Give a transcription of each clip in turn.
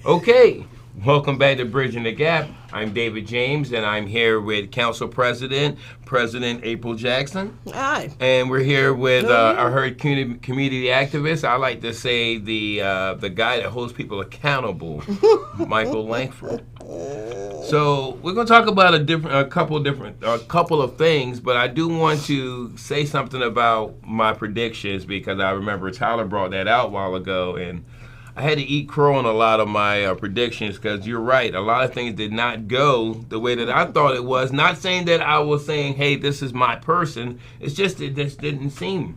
Okay, welcome back to Bridging the Gap. I'm David James, and I'm here with Council President April Jackson. Hi. And we're here with our herd community activist. I like to say the guy that holds people accountable, Michael Langford. So we're going to talk about a couple of things, but I do want to say something about my predictions because I remember Tyler brought that out a while ago, and I had to eat crow on a lot of my predictions because you're right. A lot of things did not go the way that I thought it was. Not saying that I was saying, hey, this is my person. It's just it just didn't seem.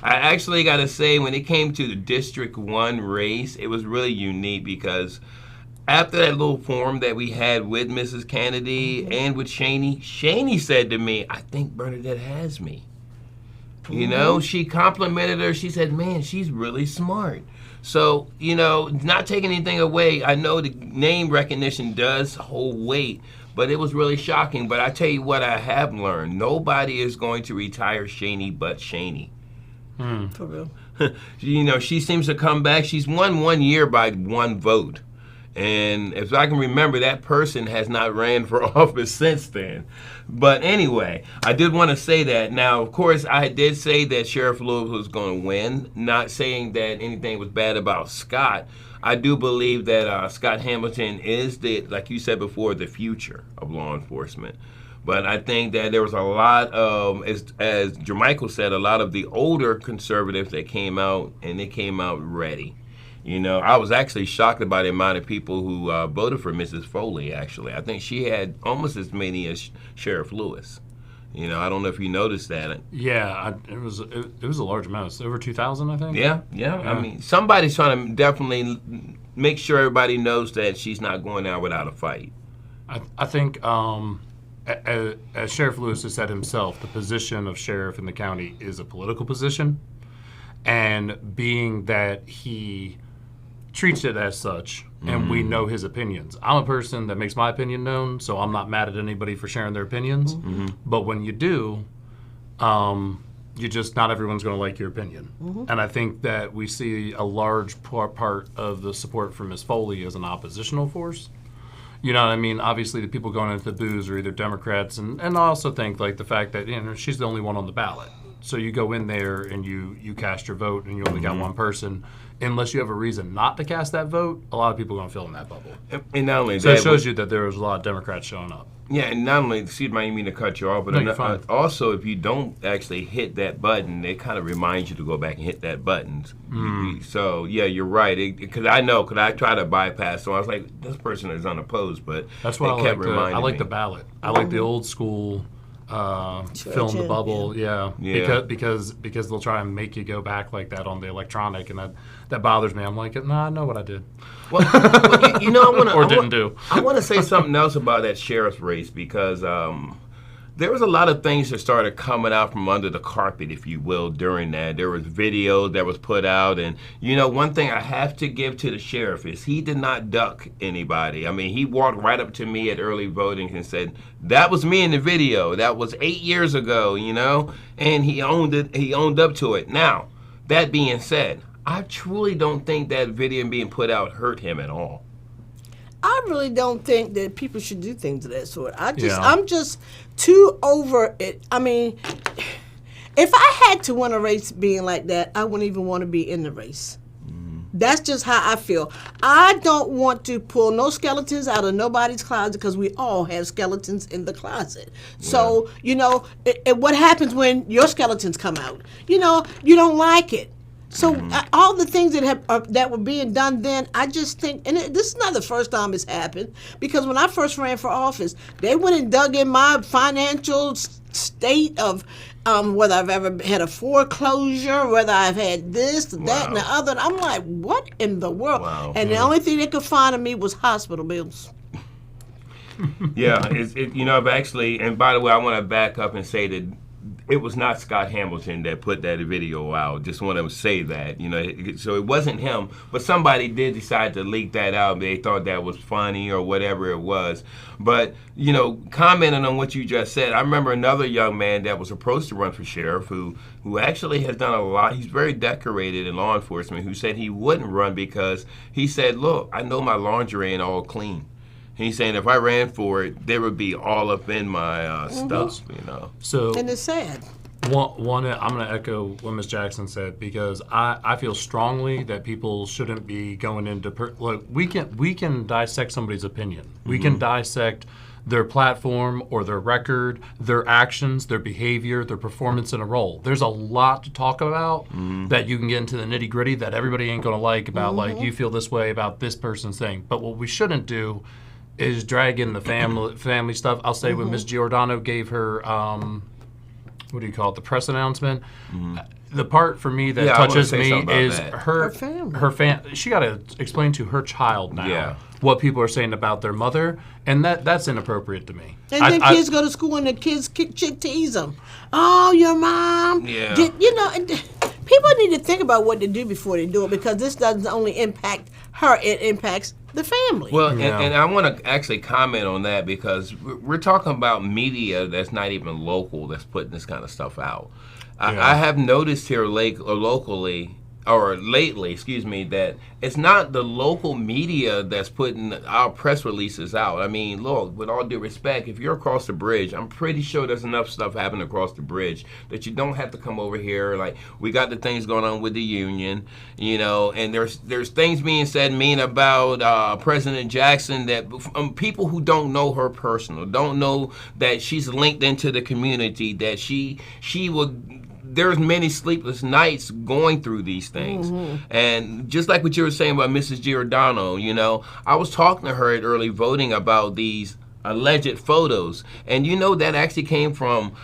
I actually got to say, when it came to the District 1 race, it was really unique because after that little forum that we had with Mrs. Kennedy and with Shaney said to me, I think Bernadette has me. You know, she complimented her. She said, man, she's really smart. So, not taking anything away, I know the name recognition does hold weight, but it was really shocking. But I tell you what I have learned. Nobody is going to retire Shaney but Shaney. For real. She seems to come back. She's won 1 year by 1 vote. And as I can remember, that person has not ran for office since then. But anyway, I did want to say that. Now, of course, I did say that Sheriff Lewis was going to win, not saying that anything was bad about Scott. I do believe that Scott Hamilton is, like you said before, the future of law enforcement. But I think that there was a lot of, as Jermichael said, a lot of the older conservatives that came out, and they came out ready. I was actually shocked by the amount of people who voted for Mrs. Foley, actually. I think she had almost as many as Sheriff Lewis. I don't know if you noticed that. Yeah, it was a large amount. It's over 2,000, I think. Yeah. I mean, somebody's trying to definitely make sure everybody knows that she's not going out without a fight. I think, as Sheriff Lewis has said himself, the position of sheriff in the county is a political position. And being that he treats it as such, and we know his opinions. I'm a person that makes my opinion known, so I'm not mad at anybody for sharing their opinions. But when you do, not everyone's going to like your opinion. And I think that we see a large part of the support for Ms. Foley as an oppositional force. You know what I mean? Obviously, the people going into the booths are either Democrats, and I also think like the fact that she's the only one on the ballot. So you go in there and you cast your vote, and you only got one person. Unless you have a reason not to cast that vote, a lot of people are going to fill in that bubble. And not only so that, it shows you that there was a lot of Democrats showing up. Yeah, and not only, I didn't mean to cut you off, but also if you don't actually hit that button, it kind of reminds you to go back and hit that button. So, yeah, you're right. Because I try to bypass, so I was like, this person is unopposed, but that's why I like the ballot. I like the old school fill in the bubble, because they'll try and make you go back like that on the electronic, and that bothers me. I'm like, I know what I did. Well, I didn't do. I want to say something else about that sheriff's race because there was a lot of things that started coming out from under the carpet, if you will, during that. There was video that was put out, and one thing I have to give to the sheriff is he did not duck anybody. I mean, he walked right up to me at early voting and said, that was me in the video. That was 8 years ago, and he owned it. He owned up to it. Now, that being said, I truly don't think that video being put out hurt him at all. I really don't think that people should do things of that sort. I'm just too over it. I mean, if I had to win a race being like that, I wouldn't even want to be in the race. That's just how I feel. I don't want to pull no skeletons out of nobody's closet because we all have skeletons in the closet. So, what happens when your skeletons come out? You don't like it. So all the things that were being done then, I just think, and this is not the first time it's happened, because when I first ran for office, they went and dug in my financial state of whether I've ever had a foreclosure, whether I've had this, that, and the other. And I'm like, what in the world? Wow. And the only thing they could find of me was hospital bills. Yeah, I've actually, and by the way, I want to back up and say that it was not Scott Hamilton that put that video out. Just want to say that, so it wasn't him, but somebody did decide to leak that out. They thought that was funny or whatever it was. But, commenting on what you just said, I remember another young man that was approached to run for sheriff who actually has done a lot. He's very decorated in law enforcement, who said he wouldn't run because he said, look, I know my laundry ain't all clean. He's saying if I ran for it, they would be all up in my stuff, So, and it's sad. One, I'm going to echo what Ms. Jackson said, because I feel strongly that people shouldn't be going into look. We can dissect somebody's opinion. We can dissect their platform or their record, their actions, their behavior, their performance in a role. There's a lot to talk about that you can get into the nitty gritty that everybody ain't going to like about like you feel this way about this person's thing. But what we shouldn't do is drag in the family stuff. I'll say when Ms. Giordano gave her, what do you call it, the press announcement, the part for me that touches me is her family. She got to explain to her child now what people are saying about their mother, and that's inappropriate to me. And then kids go to school and the kids tease them. Oh, your mom. Yeah. People need to think about what to do before they do it, because this doesn't only impact her, it impacts the family. Well, and I want to actually comment on that, because we're talking about media that's not even local that's putting this kind of stuff out. I have noticed here locally, or lately, that it's not the local media that's putting our press releases out. I mean, look, with all due respect, if you're across the bridge, I'm pretty sure there's enough stuff happening across the bridge that you don't have to come over here. Like, we got the things going on with the union, and there's things being said mean about President Jackson that people who don't know her personal, don't know that she's linked into the community, that she would. There's many sleepless nights going through these things. And just like what you were saying about Mrs. Giordano, I was talking to her at early voting about these alleged photos. And that actually came from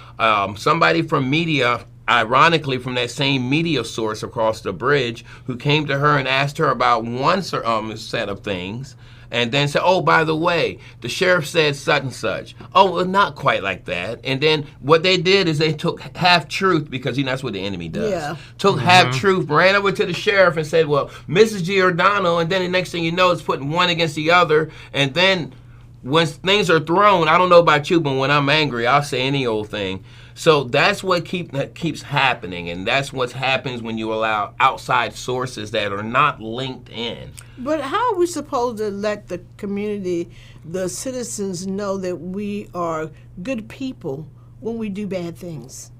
somebody from media, ironically from that same media source across the bridge, who came to her and asked her about one set of things. And then said, oh, by the way, the sheriff said such and such. Oh, well, not quite like that. And then what they did is they took half-truth, because that's what the enemy does. Yeah. Took half-truth, ran over to the sheriff and said, well, Mrs. Giordano, and then the next thing you know, it's putting one against the other. And then when things are thrown, I don't know about you, but when I'm angry, I'll say any old thing. So that's what keeps happening, and that's what happens when you allow outside sources that are not linked in. But how are we supposed to let the community, the citizens, know that we are good people when we do bad things?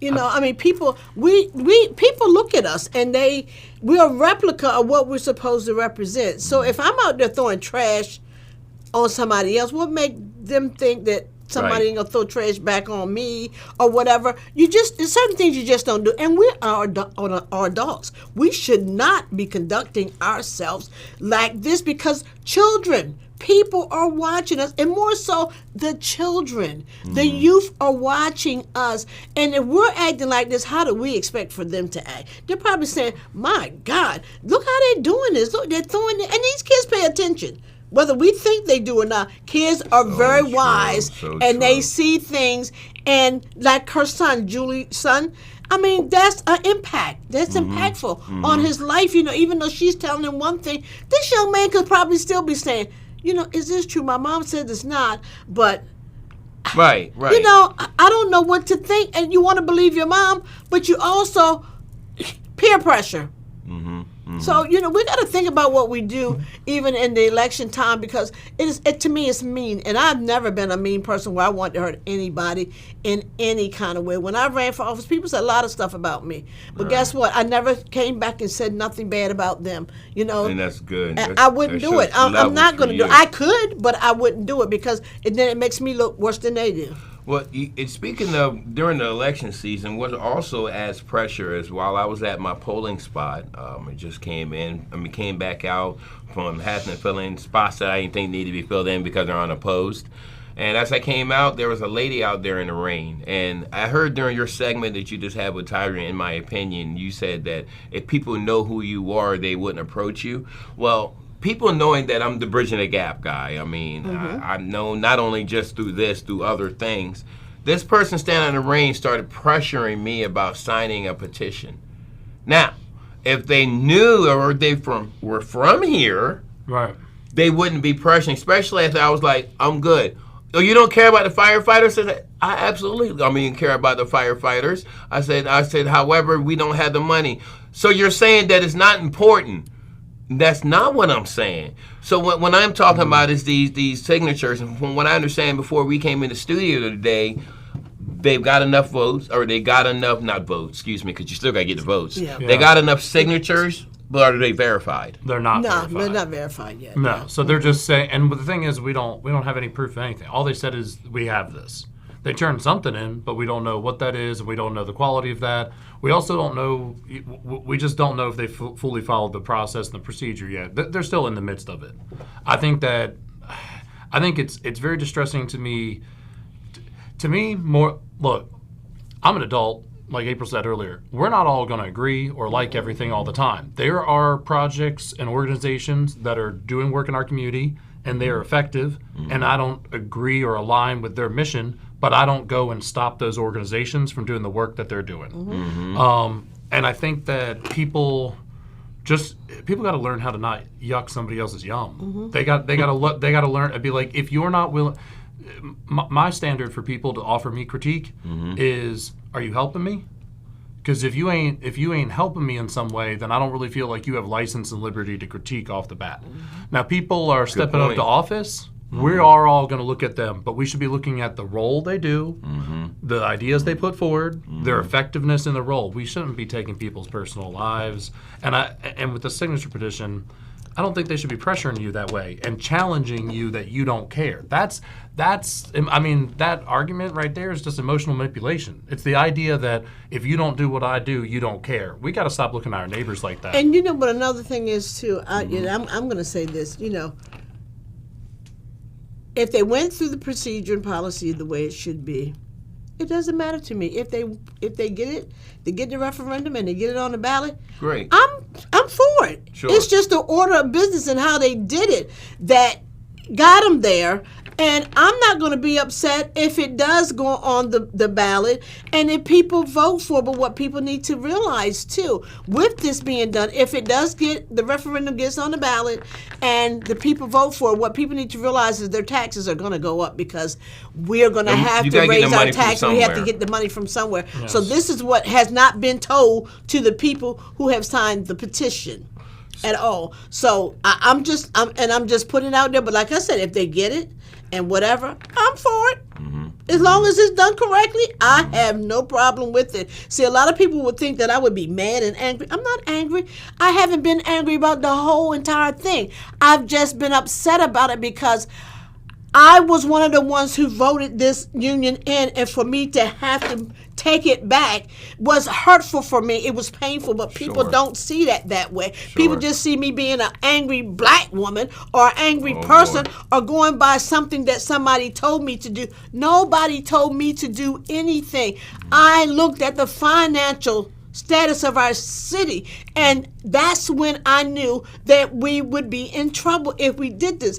People people look at us and we're a replica of what we're supposed to represent. So if I'm out there throwing trash on somebody else, what make them think that somebody ain't gonna throw trash back on me or whatever? There's certain things you just don't do. And we are adults. We should not be conducting ourselves like this, because people are watching us, and more so the children. The youth are watching us. And if we're acting like this, how do we expect for them to act? They're probably saying, my God, look how they're doing this. Look, they're throwing it. And these kids pay attention. Whether we think they do or not, kids are very wise, and they see things. And like her son, Julie's son, that's an impact. That's impactful on his life. Even though she's telling him one thing, this young man could probably still be saying, is this true? My mom said it's not, but right. I don't know what to think. And you want to believe your mom, but you also peer pressure. So, we got to think about what we do even in the election time, because to me, it's mean. And I've never been a mean person where I want to hurt anybody in any kind of way. When I ran for office, people said a lot of stuff about me. But guess what? I never came back and said nothing bad about them. And that's good. I wouldn't do it. I'm not going to do it. I could, but I wouldn't do it, because then it makes me look worse than they do. Well, speaking of during the election season, what also adds pressure is while I was at my polling spot, it just came back out from having to fill in spots that I didn't think needed to be filled in because they're unopposed. And as I came out, there was a lady out there in the rain. And I heard during your segment that you just had with Tyron, in my opinion, you said that if people know who you are, they wouldn't approach you. Well, people knowing that I'm the Bridging the Gap guy, I know not only just through this, through other things, This person standing in the rain started pressuring me about signing a petition. Now, if they knew or they were from here, right, they wouldn't be pressuring, especially after I was like, I'm good. Oh, you don't care about the firefighters? I absolutely care about the firefighters. I said, however, we don't have the money. So you're saying that it's not important. That's not what I'm saying. So when I'm talking about is these signatures, and from what I understand before we came in the studio today, they've got enough votes, or they got enough, not votes, excuse me, because you still got to get the votes. Yeah. They got enough signatures, but are they verified? They're not verified. No, they're not verified yet. No, so they're just saying, and the thing is, we don't have any proof of anything. All they said is, we have this. They turned something in, but we don't know what that is, and we don't know the quality of that. We also don't know, we just don't know if they fully followed the process and the procedure yet. They're still in the midst of it. I think it's very distressing to me. To me, look, I'm an adult, like April said earlier. We're not all going to agree or like everything all the time. There are projects and organizations that are doing work in our community, and they are effective, and I don't agree or align with their mission, but I don't go and stop those organizations from doing the work that they're doing. And I think that people got to learn how to not yuck somebody else's yum. They got to learn to be like, if you're not willing. My standard for people to offer me critique is, are you helping me? Because if you ain't helping me in some way, then I don't really feel like you have license and liberty to critique off the bat. Now, people are stepping up to office. We are all going to look at them, but we should be looking at the role they do, the ideas they put forward, their effectiveness in the role. We shouldn't be taking people's personal lives. And with the signature petition, I don't think they should be pressuring you that way and challenging you that you don't care. That argument right there is just emotional manipulation. It's the idea that if you don't do what I do, you don't care. We got to stop looking at our neighbors like that. And you know what another thing is too, I'm going to say this, if they went through the procedure and policy the way it should be, it doesn't matter to me. If they get it, they get the referendum and they get it on the ballot. Great. I'm for it. Sure. It's just the order of business and how they did it that got them there. And I'm not going to be upset if it does go on the ballot and if people vote for it. But what people need to realize, too, with this being done, if it does the referendum gets on the ballot and the people vote for it, what people need to realize is their taxes are going to go up because we're going to have to raise our taxes. We have to get the money from somewhere. Yes. So this is what has not been told to the people who have signed the petition at all. So I'm just putting it out there. But like I said, if they get it, and whatever, I'm for it. As long as it's done correctly, I have no problem with it. See, a lot of people would think that I would be mad and angry. I'm not angry. I haven't been angry about the whole entire thing. I've just been upset about it because I was one of the ones who voted this union in, and for me to have to take it back was hurtful for me. It was painful, but people don't see that way. People just see me being an angry black woman or an angry person or going by something that somebody told me to do. Nobody told me to do anything. I looked at the financial status of our city, and that's when I knew that we would be in trouble if we did this.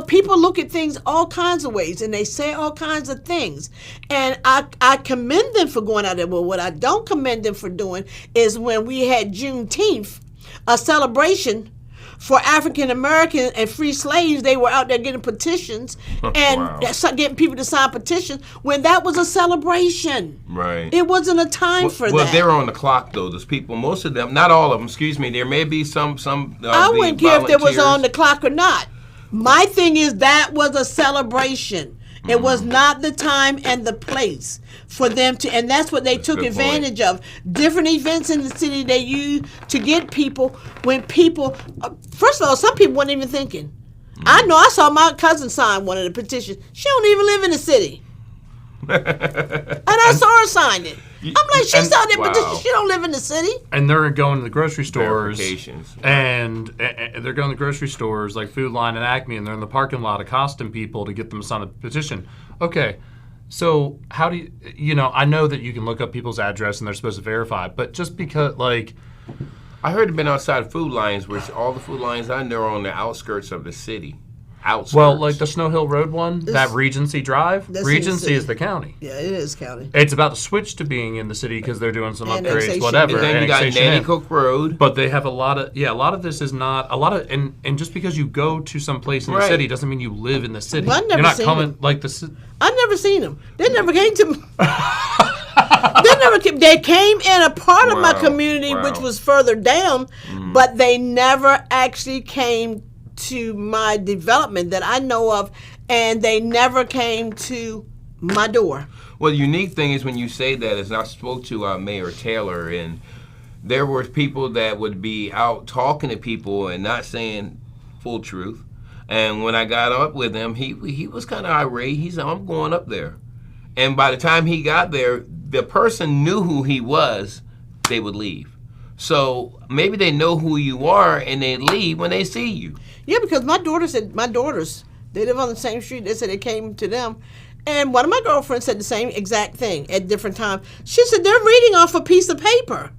People look at things all kinds of ways and they say all kinds of things, and I commend them for going out there. Well, what I don't commend them for doing is when we had Juneteenth, a celebration for African Americans and free slaves, they were out there getting petitions and getting people to sign petitions when that was a celebration. Right. It wasn't a time for that. Well, they're on the clock, though. Those people, most of them, not all of them, excuse me, there may be some I wouldn't care if they was on the clock or not. My thing is that was a celebration. It was not the time and the place for them to, and that's what they took advantage of. Different events in the city they used to get people. When people, first of all, some people weren't even thinking. I know I saw my cousin sign one of the petitions. She don't even live in the city. And I saw her sign it. I'm like, she signed that petition. She don't live in the city. And they're going to the grocery stores. And they're going to the grocery stores like Food Line and Acme, and they're in the parking lot accosting people to get them to sign a petition. Okay, so how do you, I know that you can look up people's address and they're supposed to verify, but just because, I heard they've been outside Food Lines, which all the Food Lines I know are on the outskirts of the city. outskirts. Well, like the Snow Hill Road one, that Regency Drive, That's in the Regency city. is the county. Yeah, it is county. It's about to switch to being in the city because they're doing some Annexation. upgrades, whatever. and then you got annexation Nanny in. Cook Road. But they have a lot of this is not a lot of, and just because you go to some place in the Right. city doesn't mean you live in the city. Well, I've never You're not seen coming it. like the. I never seen them. They never came to me. They never came. They came in a part of my Wow, community, wow. which was further down, but they never actually came to my development that I know of, and they never came to my door. Well, the unique thing is when you say that is I spoke to Mayor Taylor, and there were people that would be out talking to people and not saying full truth. And when I got up with him, he was kind of irate. He said, "I'm going up there." And by the time he got there, the person knew who he was. They would leave. So maybe they know who you are, and they leave when they see you. Yeah, because my daughters, they live on the same street. They said they came to them. And one of my girlfriends said the same exact thing at different times. She said, they're reading off a piece of paper.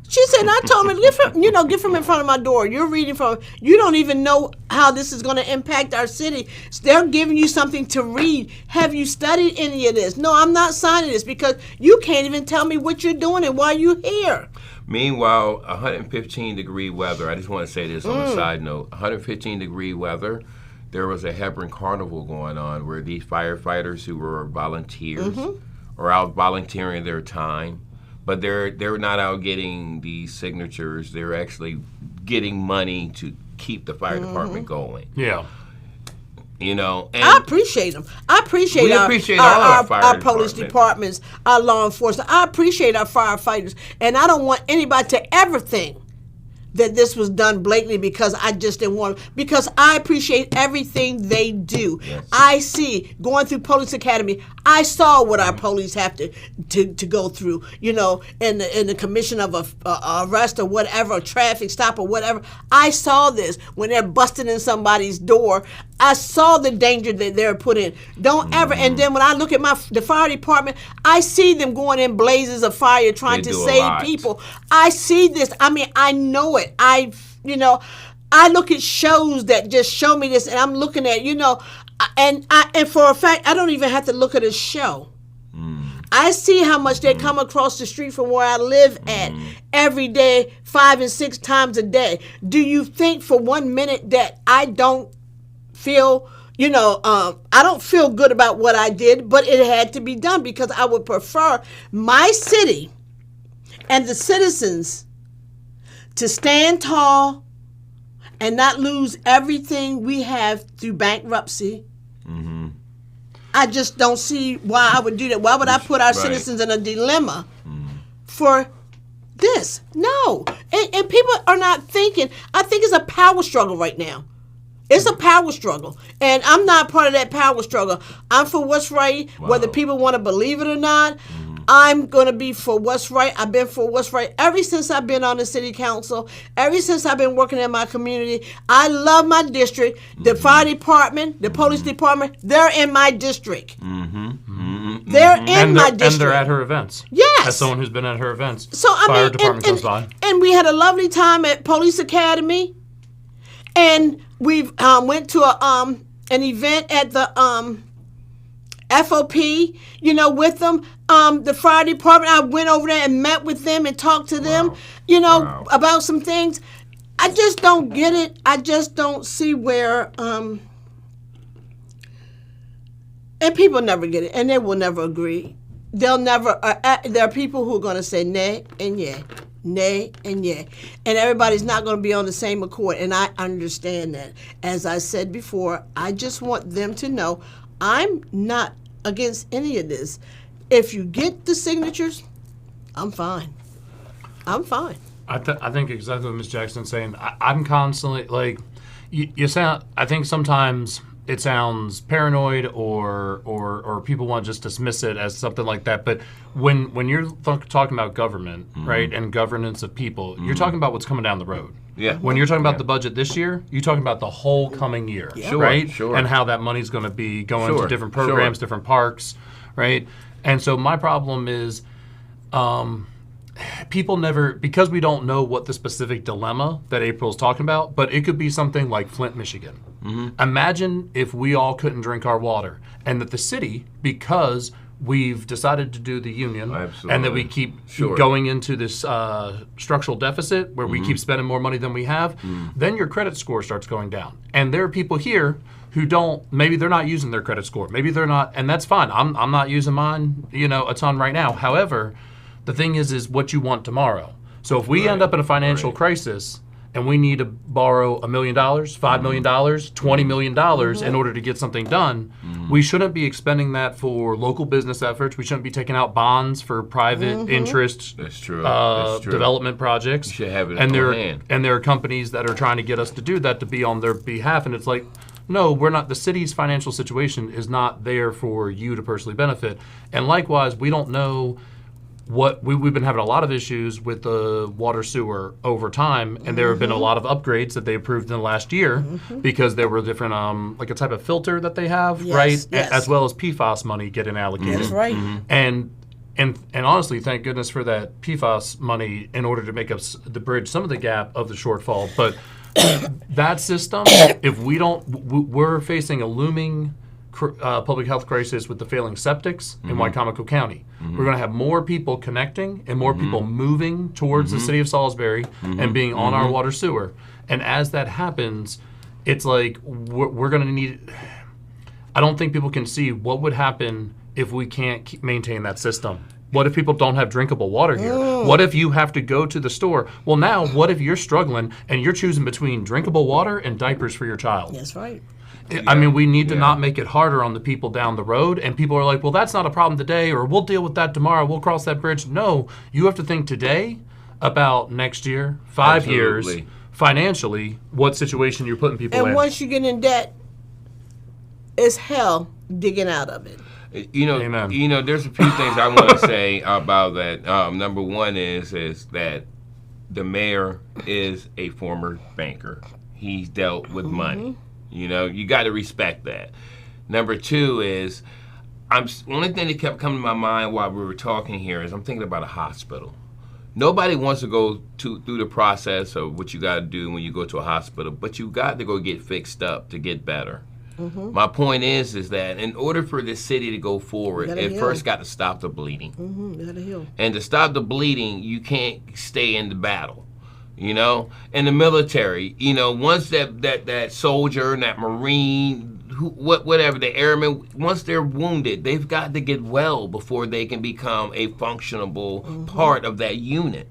She said, I told them, get from in front of my door. You're reading from, you don't even know how this is going to impact our city. They're giving you something to read. Have you studied any of this? No, I'm not signing this because you can't even tell me what you're doing and why you're here. Meanwhile, 115-degree weather. I just want to say this on a side note. 115-degree weather. There was a Hebron Carnival going on where these firefighters who were volunteers are out volunteering their time, but they're not out getting these signatures. They're actually getting money to keep the fire department going. Yeah. You know, and I appreciate them. I appreciate We our appreciate all our fire police department. departments, our law enforcement. I appreciate our firefighters, and I don't want anybody to ever think that this was done blatantly because I just didn't want to, because I appreciate everything they do. Yes. I see, going through police academy, I saw what our police have to go through, in the commission of a arrest or whatever, a traffic stop or whatever. I saw this when they're busting in somebody's door. I saw the danger that they're put in. Don't ever, and then when I look at the fire department, I see them going in blazes of fire trying They to do a save lot. people. I see this. I mean, I know it. I look at shows that just show me this, and I'm looking at, and for a fact, I don't even have to look at a show. I see how much they come across the street from where I live at every day, 5 and 6 times a day. Do you think for 1 minute that I don't feel, I don't feel good about what I did, but it had to be done because I would prefer my city and the citizens to stand tall and not lose everything we have through bankruptcy. I just don't see why I would do that. Why would I put our Right. citizens in a dilemma for this? No. And people are not thinking. I think it's a power struggle right now. It's a power struggle. And I'm not part of that power struggle. I'm for what's right, whether people want to believe it or not. I'm going to be for what's right. I've been for what's right ever since I've been on the city council, ever since I've been working in my community. I love my district. The fire department, the police department, they're in my district. They're in my district. And they're at her events. Yes. As someone who's been at her events. So I Fire mean, department comes by. and we had a lovely time at Police Academy, and we went to an event at the FOP, with them. The fire department, I went over there and met with them and talked to them, Wow. about some things. I just don't get it. I just don't see where, and people never get it, and they will never agree. They'll never, there are people who are going to say nay and yeah, nay and yeah. And everybody's not going to be on the same accord, and I understand that. As I said before, I just want them to know I'm not against any of this. If you get the signatures, I'm fine. I'm fine. I think exactly what Ms. Jackson's saying. I'm constantly, like, you sound, I think sometimes it sounds paranoid or people want to just dismiss it as something like that. But when you're talking about government, right, and governance of people, you're talking about what's coming down the road. Yeah. When you're talking about the budget this year, you're talking about the whole coming year, Sure, right? sure. And how that money's going to be going Sure, to different programs, sure. different parks, right? And so my problem is people never, because we don't know what the specific dilemma that April's talking about, but it could be something like Flint, Michigan, Imagine if we all couldn't drink our water, and that the city, because we've decided to do the union, and that we keep going into this structural deficit where we keep spending more money than we have, then your credit score starts going down. And there are people here who don't, maybe they're not using their credit score. Maybe they're not, and that's fine. I'm not using mine, a ton right now. However, the thing is what you want tomorrow. So if we end up in a financial crisis and we need to borrow $1 million, $5 million, $20 million in order to get something done, we shouldn't be expending that for local business efforts. We shouldn't be taking out bonds for private interest development projects. You should have it in hand. And there are companies that are trying to get us to do that, to be on their behalf. And it's like, no, we're not. The city's financial situation is not there for you to personally benefit. And likewise, we don't know what we've been having a lot of issues with the water sewer over time, and there have been a lot of upgrades that they approved in the last year because there were different like a type of filter that they have, right? Yes. As well as PFAS money getting allocated. That's right. And honestly, thank goodness for that PFAS money in order to make us the bridge some of the gap of the shortfall. But that system, if we don't, we're facing a looming public health crisis with the failing septics in Wicomico County. We're going to have more people connecting and more people moving towards the city of Salisbury and being on our water sewer. And as that happens, it's like we're going to need. I don't think people can see what would happen if we can't maintain that system. What if people don't have drinkable water here? What if you have to go to the store? Well, now, what if you're struggling and you're choosing between drinkable water and diapers for your child? That's right. I mean, we need to not make it harder on the people down the road. And people are like, well, that's not a problem today, or we'll deal with that tomorrow. We'll cross that bridge. No, you have to think today about next year, 5 years, financially, what situation you're putting people in. And once you get in debt, it's hell digging out of it. Amen. There's a few things I want to say about that. Number one is that the mayor is a former banker. He's dealt with money. You got to respect that. Number two is, only thing that kept coming to my mind while we were talking here is I'm thinking about a hospital. Nobody wants to go through the process of what you got to do when you go to a hospital, but you got to go get fixed up to get better. My point is that in order for this city to go forward, it first got to stop the bleeding. You got to heal. And to stop the bleeding, you can't stay in the battle. In the military, once that soldier and that Marine, whatever, the airman, once they're wounded, they've got to get well before they can become a functionable part of that unit.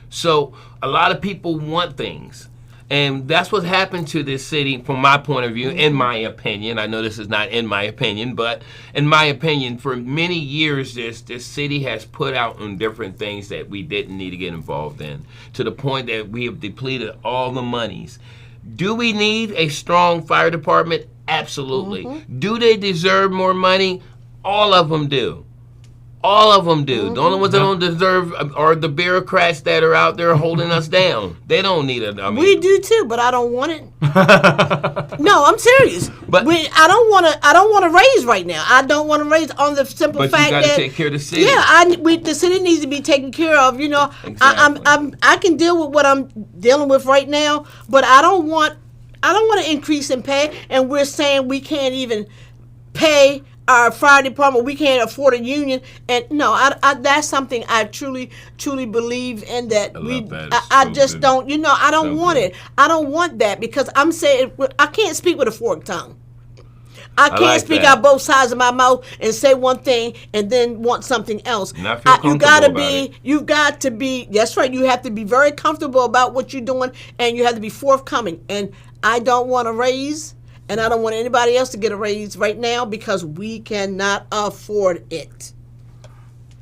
So a lot of people want things. And that's what happened to this city from my point of view, in my opinion. I know this is not in my opinion, but in my opinion, for many years, this city has put out on different things that we didn't need to get involved in, to the point that we have depleted all the monies. Do we need a strong fire department? Absolutely. Do they deserve more money? All of them do. All of them do. The only ones that don't deserve are the bureaucrats that are out there holding us down. They don't need it. We do too, but I don't want it. No, I'm serious. But I don't want to raise right now. I don't want to raise on the simple fact that. But you got to take care of the city. Yeah, the city needs to be taken care of. Exactly. I can deal with what I'm dealing with right now, but I don't want to increase in pay. And we're saying we can't even pay our fire department, we can't afford a union, and no, that's something I truly believe in. That I just don't, I don't want it. I don't want that, because I'm saying I can't speak with a forked tongue. I can't speak out both sides of my mouth and say one thing and then want something else. You got to be. That's right. You have to be very comfortable about what you're doing, and you have to be forthcoming. And I don't want to raise. And I don't want anybody else to get a raise right now, because we cannot afford it.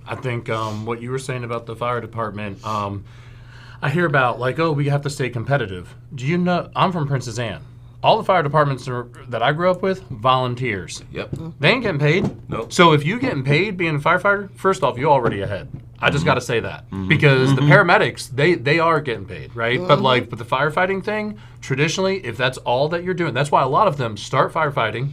I think what you were saying about the fire department, I hear about we have to stay competitive. Do you know, I'm from Princess Anne. All the fire departments that I grew up with, volunteers. Yep. They ain't getting paid. Nope. So if you getting paid being a firefighter, first off, you're already ahead. I just got to say that. Because the paramedics, they are getting paid, right? But but the firefighting thing, traditionally, if that's all that you're doing, that's why a lot of them start firefighting,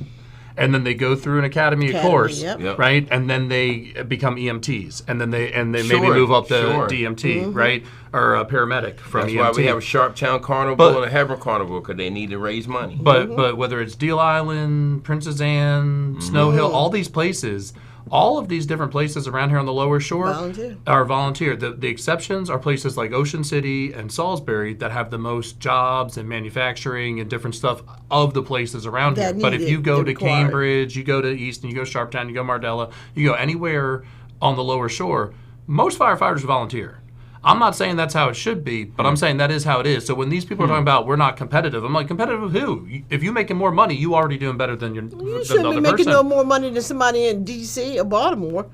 and then they go through an academy course, yep. right? And then they become EMTs, and then they maybe Sure, move up to sure. DMT, right, or a paramedic from That's EMT. why we have a Sharptown Carnival and a Hebron Carnival, because they need to raise money. But whether it's Deal Island, Princess Anne, Snow Hill, all these places, all of these different places around here on the lower shore are volunteer. The exceptions are places like Ocean City and Salisbury that have the most jobs and manufacturing and different stuff of the places around here. But if you go to Cambridge, you go to Easton, you go to Sharptown, you go Mardella, you go anywhere on the lower shore, most firefighters volunteer. I'm not saying that's how it should be, but I'm saying that is how it is. So when these people are talking about we're not competitive, I'm like, competitive with who? If you're making more money, you already doing better than your You shouldn't be making no more money than somebody in D.C. or Baltimore.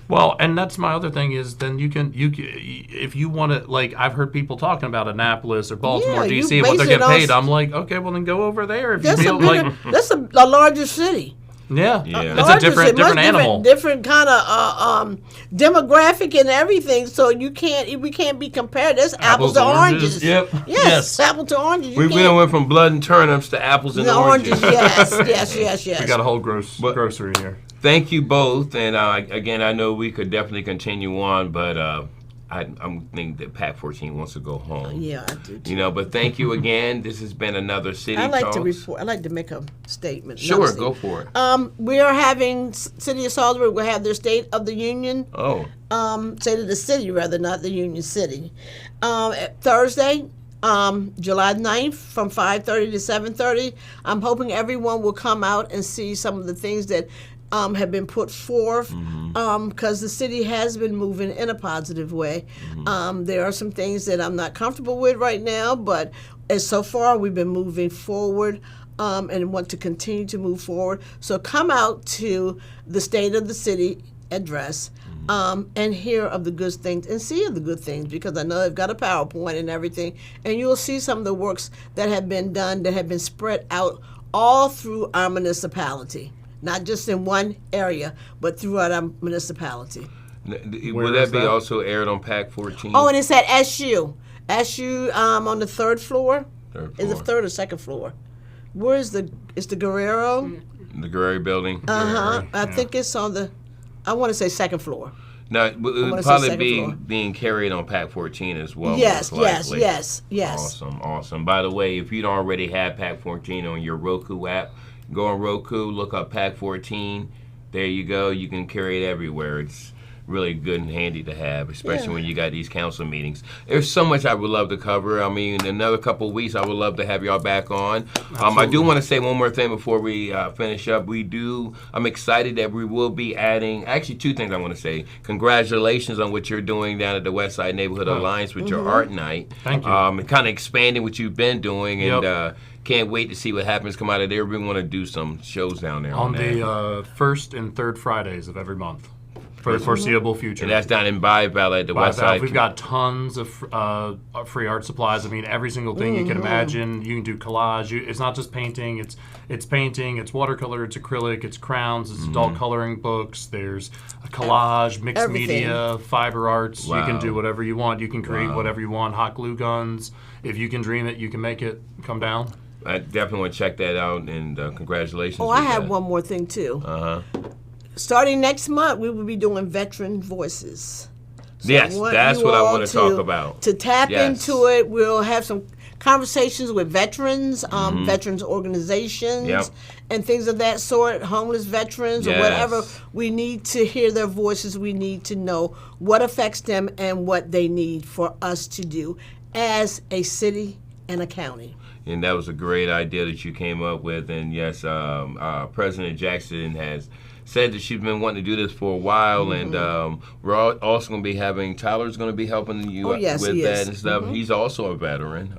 Well, and that's my other thing is then you if you want to, like, I've heard people talking about Annapolis or Baltimore, D.C. and what they're getting paid. I'm like, okay, well then go over there if you feel like that's a larger city. Yeah. It's a different animal. Different kind of demographic and everything. So we can't be compared. There's apples to oranges. Yep. Yes, apples to oranges. We went from blood and turnips to apples and oranges. Yes. We got a whole grocery here. Thank you both. And again, I know we could definitely continue on, but I'm thinking that Pac 14 wants to go home. Yeah, I do too. But thank you again. This has been another City I'd like Talks. I'd like to make a statement. Sure, go for it. We are having City of Salisbury will have their State of the Union. Oh. State of the City, rather, not the Union City. Thursday, July 9th from 5:30 to 7:30. I'm hoping everyone will come out and see some of the things that have been put forth, because the city has been moving in a positive way. There are some things that I'm not comfortable with right now, but so far we've been moving forward and want to continue to move forward. So come out to the State of the City address and hear of the good things and see of the good things, because I know they've got a PowerPoint and everything, and you'll see some of the works that have been done that have been spread out all through our municipality. Not just in one area, but throughout our municipality. Will that be also aired on Pac 14? Oh, and it's at SU. SU on the third floor. Is it third or second floor? Where is it's the Guerrero? The Guerrero building. I think it's on the, I want to say second floor. No, it would probably be being carried on Pac 14 as well. Yes. Awesome. By the way, if you don't already have Pac 14 on your Roku app, go on Roku, look up Pac 14. There you go. You can carry it everywhere. It's really good and handy to have, especially when you got these council meetings. There's so much I would love to cover. I mean, in another couple of weeks, I would love to have y'all back on. I do want to say one more thing before we finish up. I'm excited that we will be adding, actually two things I want to say. Congratulations on what you're doing down at the Westside Neighborhood Alliance with your art night. Thank you. And kind of expanding what you've been doing, and can't wait to see what happens come out of there. We want to do some shows down there. On the first and third Fridays of every month. For the foreseeable future. And that's down in Bayou Valley at the West Side. We've got tons of free art supplies. I mean, every single thing you can imagine. You can do collage. It's not just painting. It's painting. It's watercolor. It's acrylic. It's crowns. It's adult coloring books. There's a collage, mixed media, fiber arts. Wow. You can do whatever you want. You can create whatever you want. Hot glue guns. If you can dream it, you can make it. Come down. I definitely want to check that out, and congratulations. Oh, I have one more thing, too. Starting next month, we will be doing Veteran Voices. So yes, that's what I want to talk about. To tap into it, we'll have some conversations with veterans, veterans organizations, and things of that sort, homeless veterans or whatever. We need to hear their voices. We need to know what affects them and what they need for us to do as a city and a county. And that was a great idea that you came up with. And yes, President Jackson has said that she's been wanting to do this for a while, and we're also going to be having, Tyler's going to be helping you with that and stuff. He's also a veteran,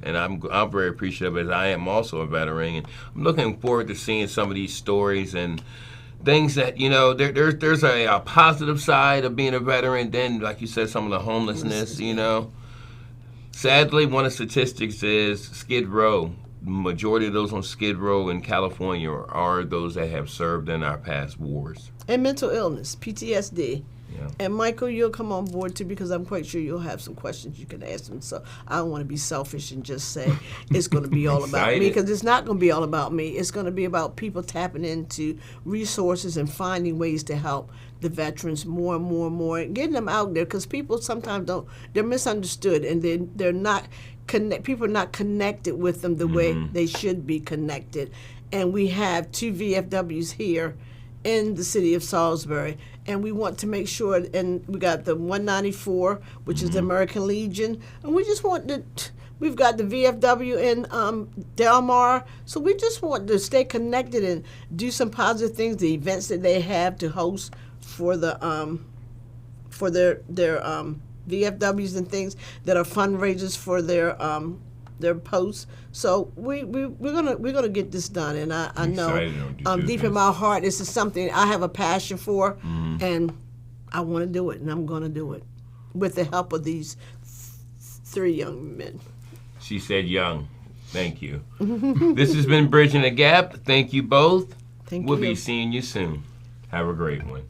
and I'm very appreciative, as I am also a veteran, and I'm looking forward to seeing some of these stories and things that, there's a positive side of being a veteran. Then, like you said, some of the homelessness, Sadly, one of the statistics is Skid Row. Majority of those on Skid Row in California are those that have served in our past wars. And mental illness, PTSD. Yeah. And Michael, you'll come on board too, because I'm quite sure you'll have some questions you can ask them. So I don't want to be selfish and just say it's going to be all about me, because it's not going to be all about me. It's going to be about people tapping into resources and finding ways to help the veterans more and more and more, and getting them out there, because people sometimes they're misunderstood, and they're not people are not connected with them the way they should be connected. And we have 2 VFWs here in the city of Salisbury, and we want to make sure, and we got the 194, which is the American Legion, and we just want we've got the VFW in Del Mar, so we just want to stay connected and do some positive things, the events that they have to host for the for their VFWs and things that are fundraisers for their posts. So we're gonna get this done, and I know deep in my heart this is something I have a passion for, and I want to do it, and I'm gonna do it with the help of these 3 young men. She said young. Thank you. This has been Bridging the Gap. Thank you both. Thank we'll you. Be seeing you soon. Have a great one.